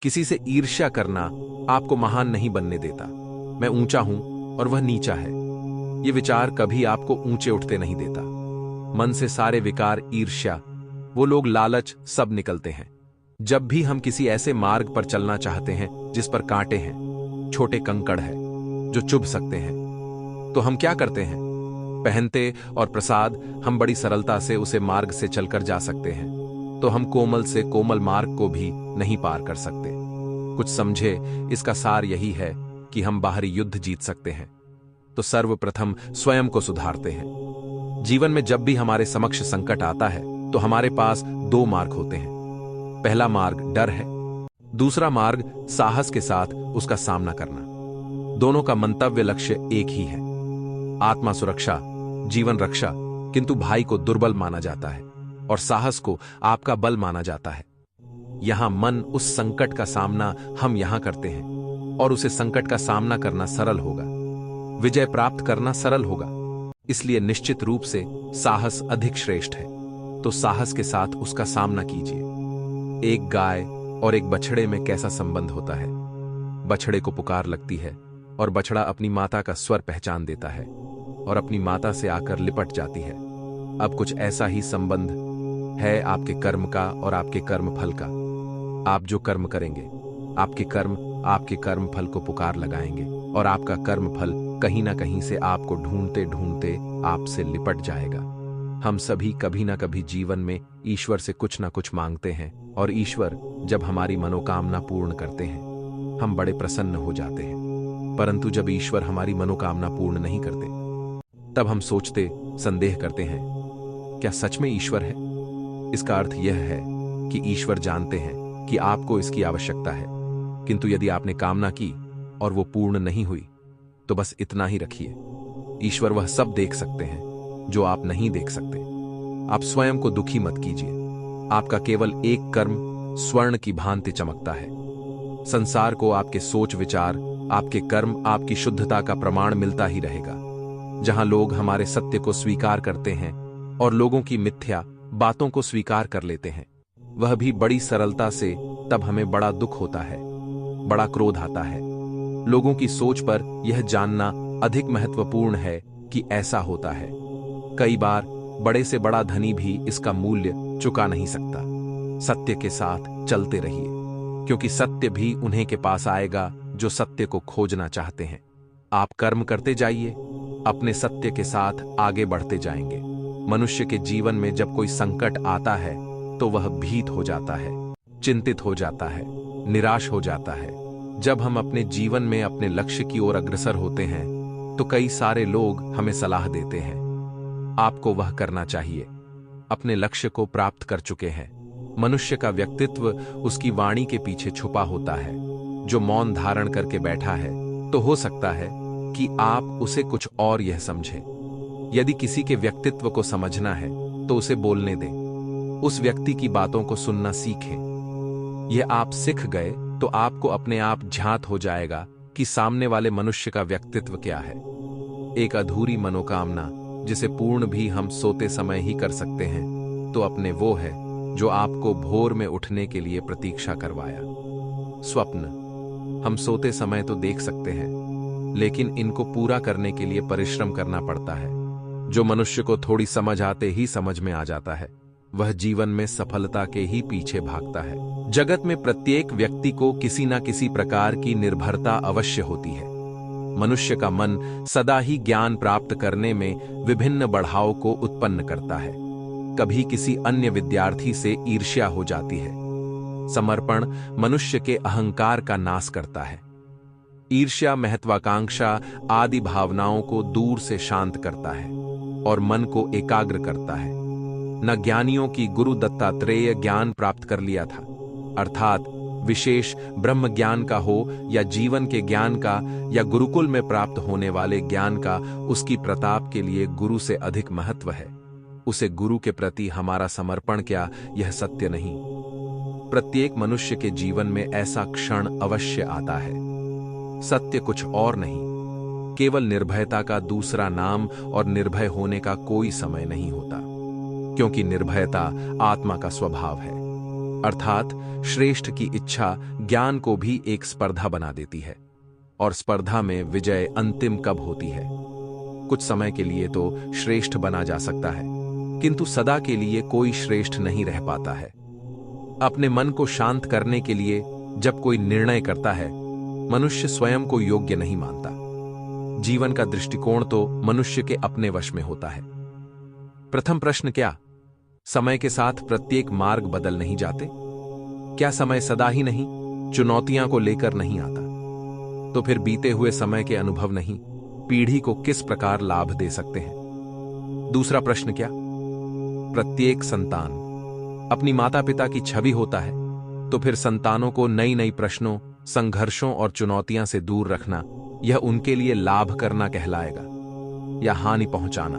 किसी से ईर्ष्या करना आपको महान नहीं बनने देता। मैं ऊंचा हूं और वह नीचा है, ये विचार कभी आपको ऊंचे उठते नहीं देता। मन से सारे विकार, ईर्ष्या, वो लोग, लालच सब निकलते हैं। जब भी हम किसी ऐसे मार्ग पर चलना चाहते हैं जिस पर कांटे हैं, छोटे कंकड़ है जो चुभ सकते हैं, तो हम क्या करते हैं? पहनते और प्रसाद हम बड़ी सरलता से उसे मार्ग से चलकर जा सकते हैं, तो हम कोमल से कोमल मार्ग को भी नहीं पार कर सकते। कुछ समझे, इसका सार यही है कि हम बाहरी युद्ध जीत सकते हैं तो सर्वप्रथम स्वयं को सुधारते हैं। जीवन में जब भी हमारे समक्ष संकट आता है तो हमारे पास दो मार्ग होते हैं। पहला मार्ग डर है, दूसरा मार्ग साहस के साथ उसका सामना करना। दोनों का मंतव्य लक्ष्य एक ही है, आत्मा सुरक्षा, जीवन रक्षा। किंतु भाई को दुर्बल माना जाता है और साहस को आपका बल माना जाता है। यहां मन उस संकट का सामना हम यहां करते हैं और उसे संकट का सामना करना सरल होगा, विजय प्राप्त करना सरल होगा। इसलिए निश्चित रूप से साहस अधिक श्रेष्ठ है, तो साहस के साथ उसका सामना कीजिए। एक गाय और एक बछड़े में कैसा संबंध होता है? बछड़े को पुकार लगती है और बछड़ा अपनी माता का स्वर पहचान देता है और अपनी माता से आकर लिपट जाती है। अब कुछ ऐसा ही संबंध है आपके कर्म का और आपके कर्म फल का। आप जो कर्म करेंगे, आपके कर्म आपके कर्म फल को पुकार लगाएंगे और आपका कर्म फल कहीं ना कहीं से आपको ढूंढते ढूंढते आपसे लिपट जाएगा। हम सभी कभी ना कभी जीवन में ईश्वर से कुछ ना कुछ मांगते हैं और ईश्वर जब हमारी मनोकामना पूर्ण करते हैं हम बड़े प्रसन्न हो जाते हैं। परंतु जब ईश्वर हमारी मनोकामना पूर्ण नहीं करते तब हम सोचते, संदेह करते हैं, क्या सच में ईश्वर है? इसका अर्थ यह है कि ईश्वर जानते हैं कि आपको इसकी आवश्यकता है, किंतु यदि आपने कामना की और वो पूर्ण नहीं हुई तो बस इतना ही रखिए, ईश्वर वह सब देख सकते हैं जो आप नहीं देख सकते। आप स्वयं को दुखी मत कीजिए। आपका केवल एक कर्म स्वर्ण की भांति चमकता है। संसार को आपके सोच विचार, आपके कर्म, आपकी शुद्धता का प्रमाण मिलता ही रहेगा। जहां लोग हमारे सत्य को स्वीकार करते हैं और लोगों की मिथ्या बातों को स्वीकार कर लेते हैं, वह भी बड़ी सरलता से, तब हमें बड़ा दुख होता है, बड़ा क्रोध आता है। लोगों की सोच पर यह जानना अधिक महत्वपूर्ण है कि ऐसा होता है। कई बार बड़े से बड़ा धनी भी इसका मूल्य चुका नहीं सकता। सत्य के साथ चलते रहिए, क्योंकि सत्य भी उन्हें के पास आएगा जो सत्य को खोजना चाहते हैं। आप कर्म करते जाइए, अपने सत्य के साथ आगे बढ़ते जाएंगे। मनुष्य के जीवन में जब कोई संकट आता है तो वह भीत हो जाता है, चिंतित हो जाता है, निराश हो जाता है। जब हम अपने जीवन में अपने लक्ष्य की ओर अग्रसर होते हैं तो कई सारे लोग हमें सलाह देते हैं, आपको वह करना चाहिए। अपने लक्ष्य को प्राप्त कर चुके हैं। मनुष्य का व्यक्तित्व उसकी वाणी के पीछे छुपा होता है। जो मौन धारण करके बैठा है तो हो सकता है कि आप उसे कुछ और यह समझें। यदि किसी के व्यक्तित्व को समझना है तो उसे बोलने दें, उस व्यक्ति की बातों को सुनना सीखें। यह आप सीख गए तो आपको अपने आप झांत हो जाएगा कि सामने वाले मनुष्य का व्यक्तित्व क्या है। एक अधूरी मनोकामना जिसे पूर्ण भी हम सोते समय ही कर सकते हैं, तो अपने वो है जो आपको भोर में उठने के लिए प्रतीक्षा करवाया। स्वप्न हम सोते समय तो देख सकते हैं, लेकिन इनको पूरा करने के लिए परिश्रम करना पड़ता है। जो मनुष्य को थोड़ी समझ आते ही समझ में आ जाता है, वह जीवन में सफलता के ही पीछे भागता है। जगत में प्रत्येक व्यक्ति को किसी न किसी प्रकार की निर्भरता अवश्य होती है। मनुष्य का मन सदा ही ज्ञान प्राप्त करने में विभिन्न बढ़ाव को उत्पन्न करता है। कभी किसी अन्य विद्यार्थी से ईर्ष्या हो जाती है। समर्पण मनुष्य के अहंकार का नाश करता है। ईर्ष्या, महत्वाकांक्षा आदि भावनाओं को दूर से शांत करता है और मन को एकाग्र करता है। न ज्ञानियों की गुरु दत्तात्रेय ज्ञान प्राप्त कर लिया था, अर्थात विशेष ब्रह्म ज्ञान का हो या जीवन के ज्ञान का या गुरुकुल में प्राप्त होने वाले ज्ञान का, उसकी प्रताप के लिए गुरु से अधिक महत्व है। उसे गुरु के प्रति हमारा समर्पण क्या, यह सत्य नहीं। प्रत्येक मनुष्य के जीवन में ऐसा क्षण अवश्य आता है। सत्य कुछ और नहीं, केवल निर्भयता का दूसरा नाम, और निर्भय होने का कोई समय नहीं होता, क्योंकि निर्भयता आत्मा का स्वभाव है। अर्थात श्रेष्ठ की इच्छा ज्ञान को भी एक स्पर्धा बना देती है, और स्पर्धा में विजय अंतिम कब होती है? कुछ समय के लिए तो श्रेष्ठ बना जा सकता है, किंतु सदा के लिए कोई श्रेष्ठ नहीं रह पाता है। अपने मन को शांत करने के लिए जब कोई निर्णय करता है, मनुष्य स्वयं को योग्य नहीं मानता। जीवन का दृष्टिकोण तो मनुष्य के अपने वश में होता है। प्रथम प्रश्न क्या? समय के साथ प्रत्येक मार्ग बदल नहीं जाते? क्या समय सदा ही नहीं, चुनौतियां को लेकर नहीं आता? तो फिर बीते हुए समय के अनुभव नहीं, पीढ़ी को किस प्रकार लाभ दे सकते हैं? दूसरा प्रश्न क्या? प्रत्येक संतान अपनी माता पिता की छवि होता है, तो फिर संतानों को नई नई प्रश्नों, संघर्षों और चुनौतियां से दूर रखना, यह उनके लिए लाभ करना कहलाएगा या हानि पहुंचाना?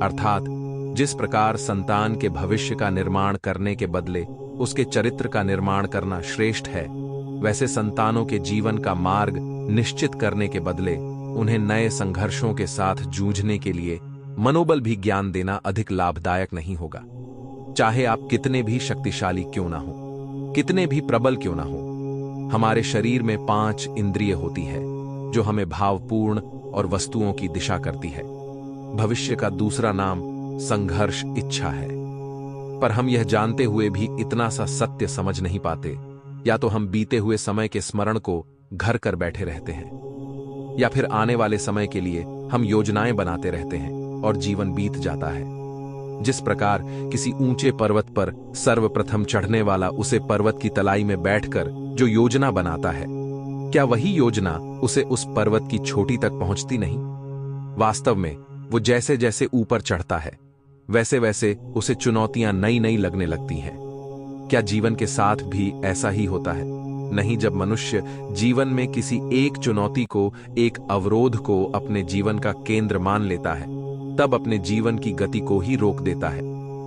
अर्थात जिस प्रकार संतान के भविष्य का निर्माण करने के बदले उसके चरित्र का निर्माण करना श्रेष्ठ है, वैसे संतानों के जीवन का मार्ग निश्चित करने के बदले उन्हें नए संघर्षों के साथ जूझने के लिए मनोबल भी ज्ञान देना अधिक लाभदायक नहीं होगा। चाहे आप कितने भी शक्तिशाली क्यों ना हो, कितने भी प्रबल क्यों ना हो, हमारे शरीर में 5 इंद्रिय होती है जो हमें भावपूर्ण और वस्तुओं की दिशा करती है। भविष्य का दूसरा नाम संघर्ष इच्छा है। पर हम यह जानते हुए भी इतना सा सत्य समझ नहीं पाते, या तो हम बीते हुए समय के स्मरण को घर कर बैठे रहते हैं, या फिर आने वाले समय के लिए हम योजनाएं बनाते रहते हैं और जीवन बीत जाता है। जिस प्रकार किसी ऊंचे पर्वत पर सर्वप्रथम चढ़ने वाला उसे पर्वत की तलाई में बैठकर जो योजना बनाता है, क्या वही योजना उसे उस पर्वत की चोटी तक पहुंचती नहीं? वास्तव में वो जैसे जैसे ऊपर चढ़ता है, वैसे वैसे उसे चुनौतियां नई नई लगने लगती हैं। क्या जीवन के साथ भी ऐसा ही होता है? नहीं, जब मनुष्य जीवन में किसी एक चुनौती को, एक अवरोध को अपने जीवन का केंद्र मान लेता है, तब अपने जीवन की गति को ही रोक देता है,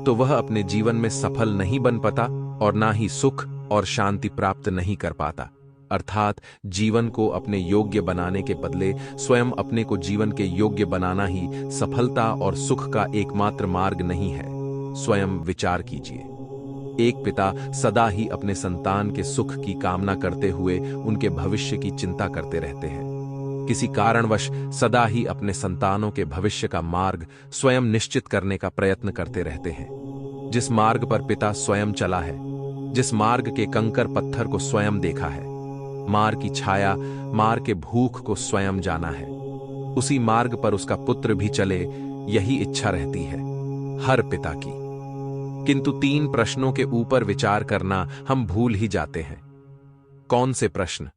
तो वह अपने जीवन में सफल नहीं बन पाता और ना ही सुख और शांति प्राप्त नहीं कर पाता। अर्थात जीवन को अपने योग्य बनाने के बदले स्वयं अपने को जीवन के योग्य बनाना ही सफलता और सुख का एकमात्र मार्ग नहीं है। स्वयं विचार कीजिए। एक पिता सदा ही अपने संतान के सुख की कामना करते हुए उनके भविष्य की चिंता करते रहते हैं। किसी कारणवश सदा ही अपने संतानों के भविष्य का मार्ग स्वयं निश्चित करने का प्रयत्न करते रहते हैं। जिस मार्ग पर पिता स्वयं चला है, जिस मार्ग के कंकर पत्थर को स्वयं देखा है, मार की छाया, मार के भूख को स्वयं जाना है, उसी मार्ग पर उसका पुत्र भी चले, यही इच्छा रहती है हर पिता की। किंतु 3 प्रश्नों के ऊपर विचार करना हम भूल ही जाते हैं। कौन से प्रश्न?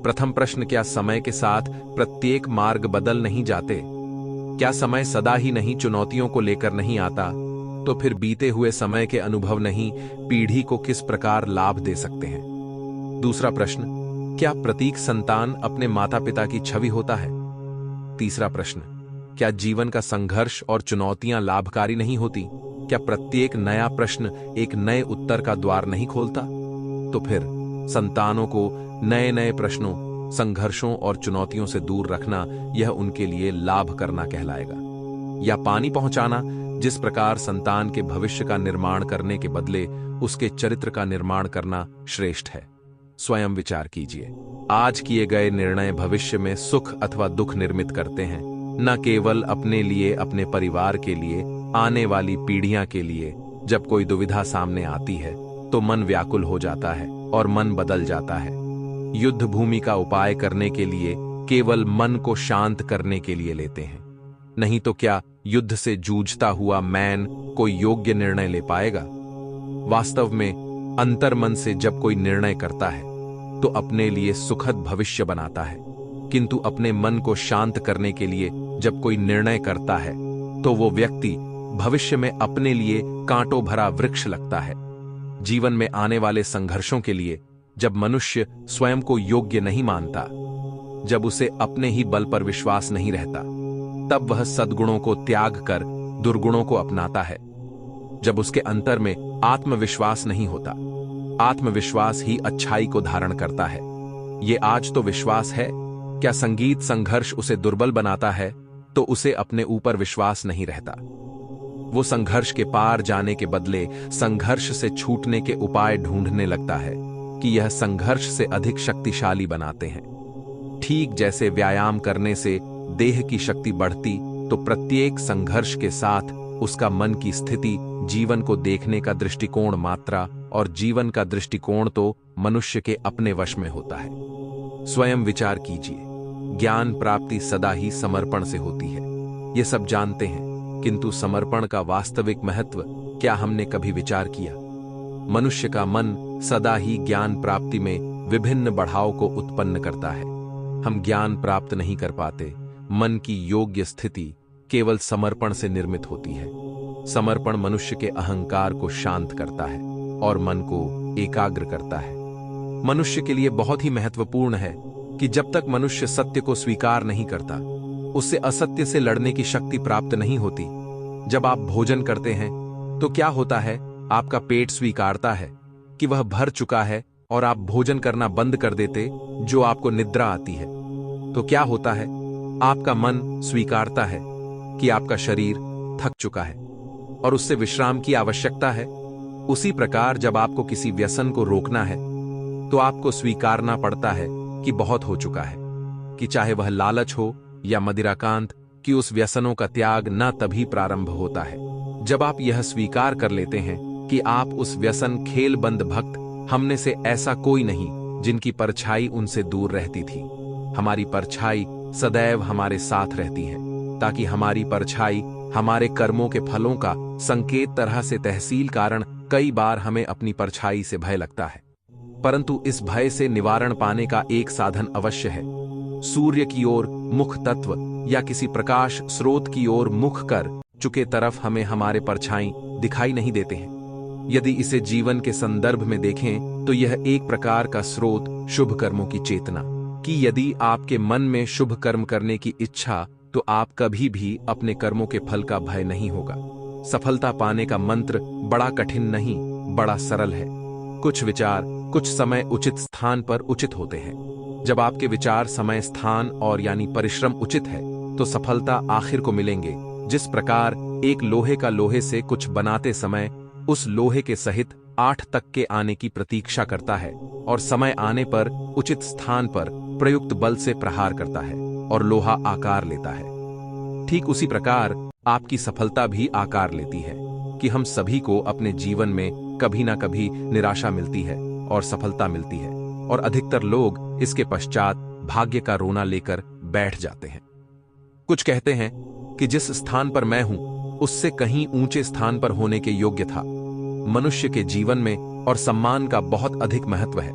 प्रथम प्रश्न, क्या समय के साथ प्रत्येक मार्ग बदल नहीं जाते? क्या समय सदा ही नहीं चुनौतियों को लेकर नहीं आता? तो फिर बीते हुए समय के अनुभव नहीं, पीढ़ी को किस प्रकार लाभ दे सकते हैं? दूसरा प्रश्न, क्या प्रत्येक संतान अपने माता पिता की छवि होता है? तीसरा प्रश्न, क्या जीवन का संघर्ष और चुनौतियां लाभकारी नहीं होती? क्या प्रत्येक नया प्रश्न एक नए उत्तर का द्वार नहीं खोलता? तो फिर संतानों को नए नए प्रश्नों, संघर्षों और चुनौतियों से दूर रखना, यह उनके लिए लाभ करना कहलाएगा या पानी पहुंचाना? जिस प्रकार संतान के भविष्य का निर्माण करने के बदले उसके चरित्र का निर्माण करना श्रेष्ठ है। स्वयं विचार कीजिए। आज किए गए निर्णय भविष्य में सुख अथवा दुख निर्मित करते हैं, न केवल अपने लिए, अपने परिवार के लिए, आने वाली पीढ़ियां के लिए। जब कोई दुविधा सामने आती है तो मन व्याकुल हो जाता है और मन बदल जाता है। युद्ध भूमि का उपाय करने के लिए केवल मन को शांत करने के लिए लेते हैं, नहीं तो क्या युद्ध से जूझता हुआ मैन कोई योग्य निर्णय ले पाएगा? वास्तव में अंतर्मन से जब कोई निर्णय करता है तो अपने लिए सुखद भविष्य बनाता है, किंतु अपने मन को शांत करने के लिए जब कोई निर्णय करता है तो वो व्यक्ति भविष्य में अपने लिए कांटों भरा वृक्ष लगता है। जीवन में आने वाले संघर्षों के लिए जब मनुष्य स्वयं को योग्य नहीं मानता, जब उसे अपने ही बल पर विश्वास नहीं रहता, तब वह सद्गुणों को त्याग कर दुर्गुणों को अपनाता है। जब उसके अंतर में आत्मविश्वास नहीं होता, आत्मविश्वास ही अच्छाई को धारण करता है। ये आज तो विश्वास है, क्या संगीत संघर्ष उसे दुर्बल बनाता है तो उसे अपने ऊपर विश्वास नहीं रहता। वो संघर्ष के पार जाने के बदले संघर्ष से छूटने के उपाय ढूंढने लगता है कि यह संघर्ष से अधिक शक्तिशाली बनाते हैं। ठीक जैसे व्यायाम करने से देह की शक्ति बढ़ती, तो प्रत्येक संघर्ष के साथ उसका मन की स्थिति, जीवन को देखने का दृष्टिकोण, मात्रा और जीवन का दृष्टिकोण तो मनुष्य के अपने वश में होता है। स्वयं विचार कीजिए, ज्ञान प्राप्ति सदा ही समर्पण से होती है। ये सब जानते हैं, किंतु समर्पण का वास्तविक महत्व क्या हमने कभी विचार किया? मनुष्य का मन सदा ही ज्ञान प्राप्ति में विभिन्न बढ़ाव को उत्पन्न करता है। हम ज्ञान प्राप्त नहीं कर पाते। मन की योग्य स्थिति केवल समर्पण से निर्मित होती है। समर्पण मनुष्य के अहंकार को शांत करता है और मन को एकाग्र करता है। मनुष्य के लिए बहुत ही महत्वपूर्ण है कि जब तक मनुष्य सत्य को स्वीकार नहीं करता, उससे असत्य से लड़ने की शक्ति प्राप्त नहीं होती। जब आप भोजन करते हैं तो क्या होता है? आपका पेट स्वीकारता है कि वह भर चुका है और आप भोजन करना बंद कर देते जो आपको निद्रा आती है। तो क्या होता है? आपका मन स्वीकारता है कि आपका शरीर थक चुका है और उससे विश्राम की आवश्यकता है। उसी प्रकार जब आपको किसी व्यसन को रोकना है तो आपको स्वीकारना पड़ता है कि बहुत हो चुका है, कि चाहे वह लालच हो या मदिराकांत, कि उस व्यसनों का त्याग न तभी प्रारंभ होता है जब आप यह स्वीकार कर लेते हैं कि आप उस व्यसन खेल बंद भक्त, हमने से ऐसा कोई नहीं जिनकी परछाई उनसे दूर रहती थी। हमारी परछाई सदैव हमारे साथ रहती है, ताकि हमारी परछाई हमारे कर्मों के फलों का संकेत तरह से तहसील कारण कई बार हमें अपनी परछाई से भय लगता है, परंतु इस भय से निवारण पाने का एक साधन अवश्य है। सूर्य की ओर मुख तत्व या किसी प्रकाश स्रोत की ओर मुख कर चुके तरफ हमें हमारे परछाई दिखाई नहीं देते हैं। यदि इसे जीवन के संदर्भ में देखें तो यह एक प्रकार का स्रोत शुभ कर्मों की चेतना, कि यदि आपके मन में शुभ कर्म करने की इच्छा, तो आप कभी भी अपने कर्मों के फल का भय नहीं होगा। सफलता पाने का मंत्र बड़ा कठिन नहीं, बड़ा सरल है। कुछ विचार कुछ समय उचित स्थान पर उचित होते हैं। जब आपके विचार, समय, स्थान और यानी परिश्रम उचित है तो सफलता आखिर को मिलेंगे। जिस प्रकार एक लोहे का लोहे से कुछ बनाते समय उस लोहे के सहित 8 तक के आने की प्रतीक्षा करता है और समय आने पर उचित स्थान पर प्रयुक्त बल से प्रहार करता है और लोहा आकार लेता है, ठीक उसी प्रकार आपकी सफलता भी आकार लेती है कि हम सभी को अपने जीवन में कभी ना कभी निराशा मिलती है और सफलता मिलती है, और अधिकतर लोग इसके पश्चात भाग्य का रोना लेकर बैठ जाते हैं। कुछ कहते हैं कि जिस स्थान पर मैं हूं उससे कहीं ऊंचे स्थान पर होने के योग्य था। मनुष्य के जीवन में और सम्मान का बहुत अधिक महत्व है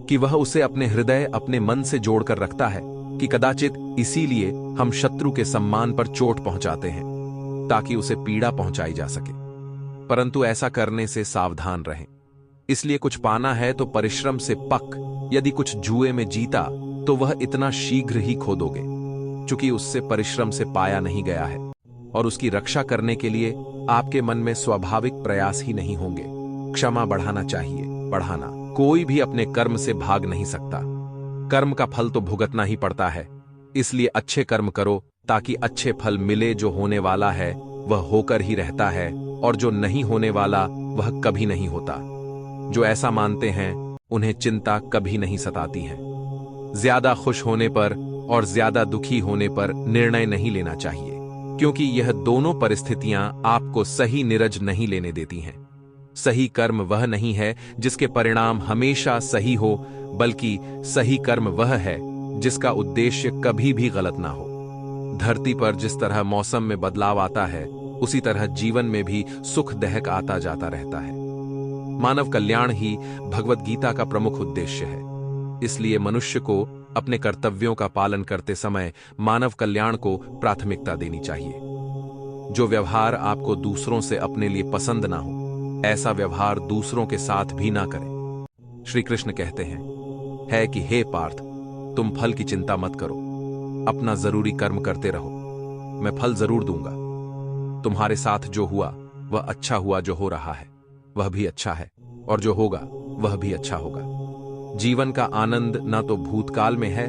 कि वह उसे अपने हृदय, अपने मन से जोड़कर रखता है, कि कदाचित इसीलिए हम शत्रु के सम्मान पर चोट पहुंचाते हैं ताकि उसे पीड़ा पहुंचाई जा सके। परंतु ऐसा करने से सावधान रहें। इसलिए कुछ पाना है तो परिश्रम से पक, यदि कुछ जुए में जीता तो वह इतना शीघ्र ही खो दोगे, चूंकि उससे परिश्रम से पाया नहीं गया है और उसकी रक्षा करने के लिए आपके मन में स्वाभाविक प्रयास ही नहीं होंगे। क्षमा बढ़ाना चाहिए, बढ़ाना। कोई भी अपने कर्म से भाग नहीं सकता। कर्म का फल तो भुगतना ही पड़ता है। इसलिए अच्छे कर्म करो ताकि अच्छे फल मिले। जो होने वाला है वह होकर ही रहता है और जो नहीं होने वाला वह कभी नहीं होता। जो ऐसा मानते हैं उन्हें चिंता कभी नहीं सताती है। ज्यादा खुश होने पर और ज्यादा दुखी होने पर निर्णय नहीं लेना चाहिए, क्योंकि यह दोनों परिस्थितियां आपको सही नीरज नहीं लेने देती हैं। सही कर्म वह नहीं है जिसके परिणाम हमेशा सही हो, बल्कि सही कर्म वह है जिसका उद्देश्य कभी भी गलत ना हो। धरती पर जिस तरह मौसम में बदलाव आता है, उसी तरह जीवन में भी सुख दहक आता जाता रहता है। मानव कल्याण ही भगवत गीता का प्रमुख उद्देश्य है। इसलिए मनुष्य को अपने कर्तव्यों का पालन करते समय मानव कल्याण को प्राथमिकता देनी चाहिए। जो व्यवहार आपको दूसरों से अपने लिए पसंद ना हो, ऐसा व्यवहार दूसरों के साथ भी ना करें। श्री कृष्ण कहते हैं कि हे पार्थ, तुम फल की चिंता मत करो, अपना जरूरी कर्म करते रहो, मैं फल जरूर दूंगा। तुम्हारे साथ जो हुआ वह अच्छा हुआ, जो हो रहा है वह भी अच्छा है, और जो होगा वह भी अच्छा होगा। जीवन का आनंद ना तो भूतकाल में है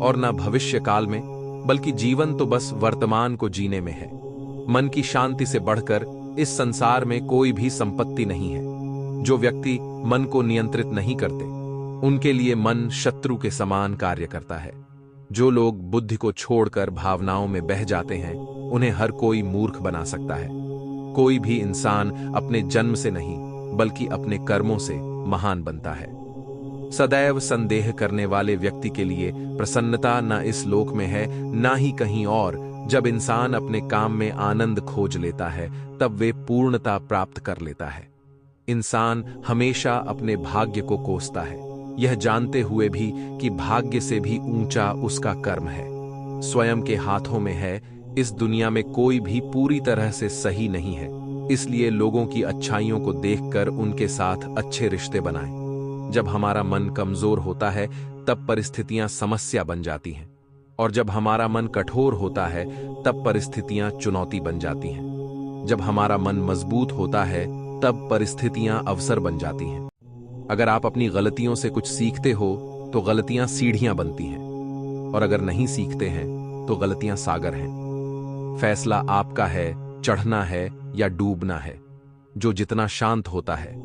और ना भविष्य काल में, बल्कि जीवन तो बस वर्तमान को जीने में है। मन की शांति से बढ़कर इस संसार में कोई भी संपत्ति नहीं है। जो व्यक्ति मन को नियंत्रित नहीं करते, उनके लिए मन शत्रु के समान कार्य करता है। जो लोग बुद्धि को छोड़कर भावनाओं में बह जाते हैं, उन्हें हर कोई मूर्ख बना सकता है। कोई भी इंसान अपने जन्म से नहीं, बल्कि अपने कर्मों से महान बनता है। सदैव संदेह करने वाले व्यक्ति के लिए प्रसन्नता न इस लोक में है, ना ही कहीं और। जब इंसान अपने काम में आनंद खोज लेता है, तब वे पूर्णता प्राप्त कर लेता है। इंसान हमेशा अपने भाग्य को कोसता है, यह जानते हुए भी कि भाग्य से भी ऊंचा उसका कर्म है। स्वयं के हाथों में है। इस दुनिया में कोई भी पूरी तरह से सही नहीं है, इसलिए लोगों की अच्छाइयों को देखकर उनके साथ अच्छे रिश्ते बनाएं। जब हमारा मन कमजोर होता है, तब परिस्थितियां समस्या बन जाती हैं, और जब हमारा मन कठोर होता है, तब परिस्थितियां चुनौती बन जाती हैं। जब हमारा मन मजबूत होता है, तब परिस्थितियां अवसर बन जाती हैं। अगर आप अपनी गलतियों से कुछ सीखते हो, तो गलतियां सीढ़ियां बनती हैं, और अगर नहीं सीखते हैं, तो गलतियां सागर हैं। फैसला आपका है, चढ़ना है या डूबना है। जो जितना शांत होता है,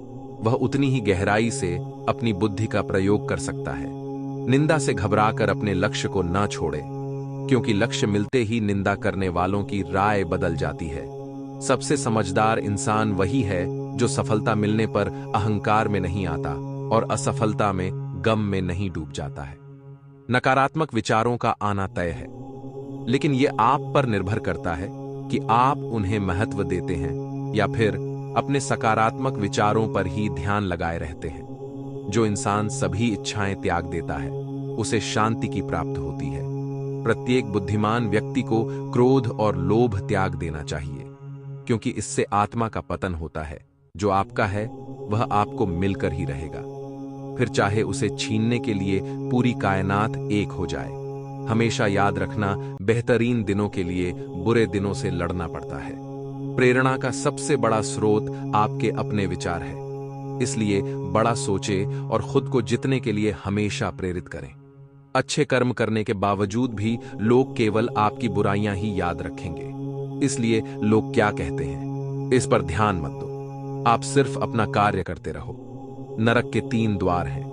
वह उतनी ही गहराई से अपनी बुद्धि का प्रयोग कर सकता है। निंदा से घबराकर अपने लक्ष्य को ना छोड़े, क्योंकि लक्ष्य मिलते ही निंदा करने वालों की राय बदल जाती है। सबसे समझदार इंसान वही है जो सफलता मिलने पर अहंकार में नहीं आता और असफलता में गम में नहीं डूब जाता है। नकारात्मक विचारों का आना तय है, लेकिन यह आप पर निर्भर करता है कि आप उन्हें महत्व देते हैं या फिर अपने सकारात्मक विचारों पर ही ध्यान लगाए रहते हैं। जो इंसान सभी इच्छाएं त्याग देता है, उसे शांति की प्राप्त होती है। प्रत्येक बुद्धिमान व्यक्ति को क्रोध और लोभ त्याग देना चाहिए, क्योंकि इससे आत्मा का पतन होता है। जो आपका है, वह आपको मिलकर ही रहेगा, फिर चाहे उसे छीनने के लिए पूरी कायनात एक हो जाए। हमेशा याद रखना, बेहतरीन दिनों के लिए बुरे दिनों से लड़ना पड़ता है। प्रेरणा का सबसे बड़ा स्रोत आपके अपने विचार है, इसलिए बड़ा सोचे और खुद को जीतने के लिए हमेशा प्रेरित करें। अच्छे कर्म करने के बावजूद भी लोग केवल आपकी बुराइयां ही याद रखेंगे, इसलिए लोग क्या कहते हैं, इस पर ध्यान मत दो। आप सिर्फ अपना कार्य करते रहो। नरक के 3 द्वार हैं,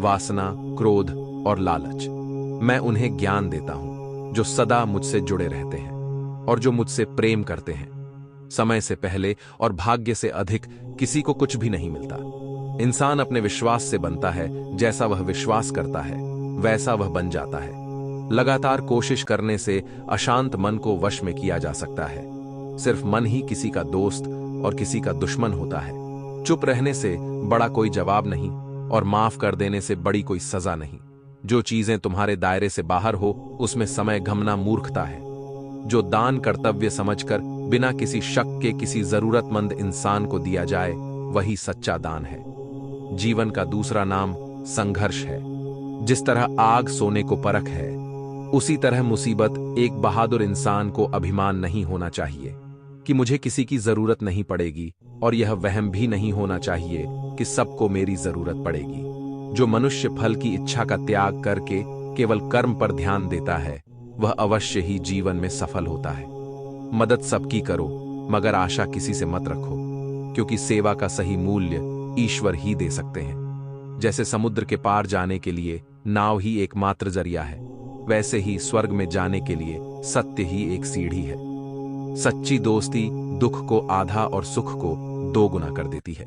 वासना, क्रोध और लालच। मैं उन्हें ज्ञान देता हूं जो सदा मुझसे जुड़े रहते हैं और जो मुझसे प्रेम करते हैं। समय से पहले और भाग्य से अधिक किसी को कुछ भी नहीं मिलता। इंसान अपने विश्वास से बनता है, जैसा वह विश्वास करता है वैसा वह बन जाता है। लगातार कोशिश करने से अशांत मन को वश में किया जा सकता है। सिर्फ मन ही किसी का दोस्त और किसी का दुश्मन होता है। चुप रहने से बड़ा कोई जवाब नहीं, और माफ कर देने से बड़ी कोई सजा नहीं। जो चीजें तुम्हारे दायरे से बाहर हो, उसमें समय गमना मूर्खता है। जो दान कर्तव्य समझकर बिना किसी शक के किसी जरूरतमंद इंसान को दिया जाए, वही सच्चा दान है। जीवन का दूसरा नाम संघर्ष है। जिस तरह आग सोने को परख है, उसी तरह मुसीबत एक बहादुर इंसान को अभिमान नहीं होना चाहिए कि मुझे किसी की जरूरत नहीं पड़ेगी, और यह वहम भी नहीं होना चाहिए कि सबको मेरी जरूरत पड़ेगी। जो मनुष्य फल की इच्छा का त्याग करके केवल कर्म पर ध्यान देता है, वह अवश्य ही जीवन में सफल होता है। मदद सबकी करो, मगर आशा किसी से मत रखो, क्योंकि सेवा का सही मूल्य ईश्वर ही दे सकते हैं। जैसे समुद्र के पार जाने के लिए नाव ही एकमात्र जरिया है, वैसे ही स्वर्ग में जाने के लिए सत्य ही एक सीढ़ी है। सच्ची दोस्ती दुख को आधा और सुख को 2 गुना कर देती है।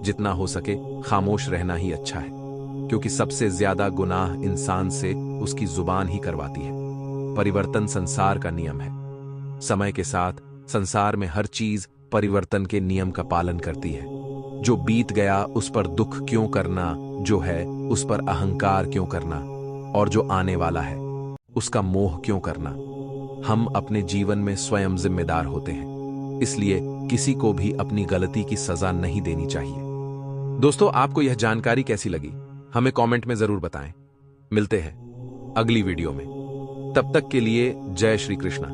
जितना हो सके खामोश रहना ही अच्छा है, क्योंकि सबसे ज्यादा गुनाह इंसान से उसकी जुबान ही करवाती है। परिवर्तन संसार का नियम है। समय के साथ संसार में हर चीज परिवर्तन के नियम का पालन करती है। जो बीत गया उस पर दुख क्यों करना, जो है उस पर अहंकार क्यों करना, और जो आने वाला है उसका मोह क्यों करना। हम अपने जीवन में स्वयं जिम्मेदार होते हैं, इसलिए किसी को भी अपनी गलती की सजा नहीं देनी चाहिए। दोस्तों, आपको यह जानकारी कैसी लगी, हमें कमेंट में जरूर बताएं। मिलते हैं अगली वीडियो में। तब तक के लिए जय श्री कृष्णा।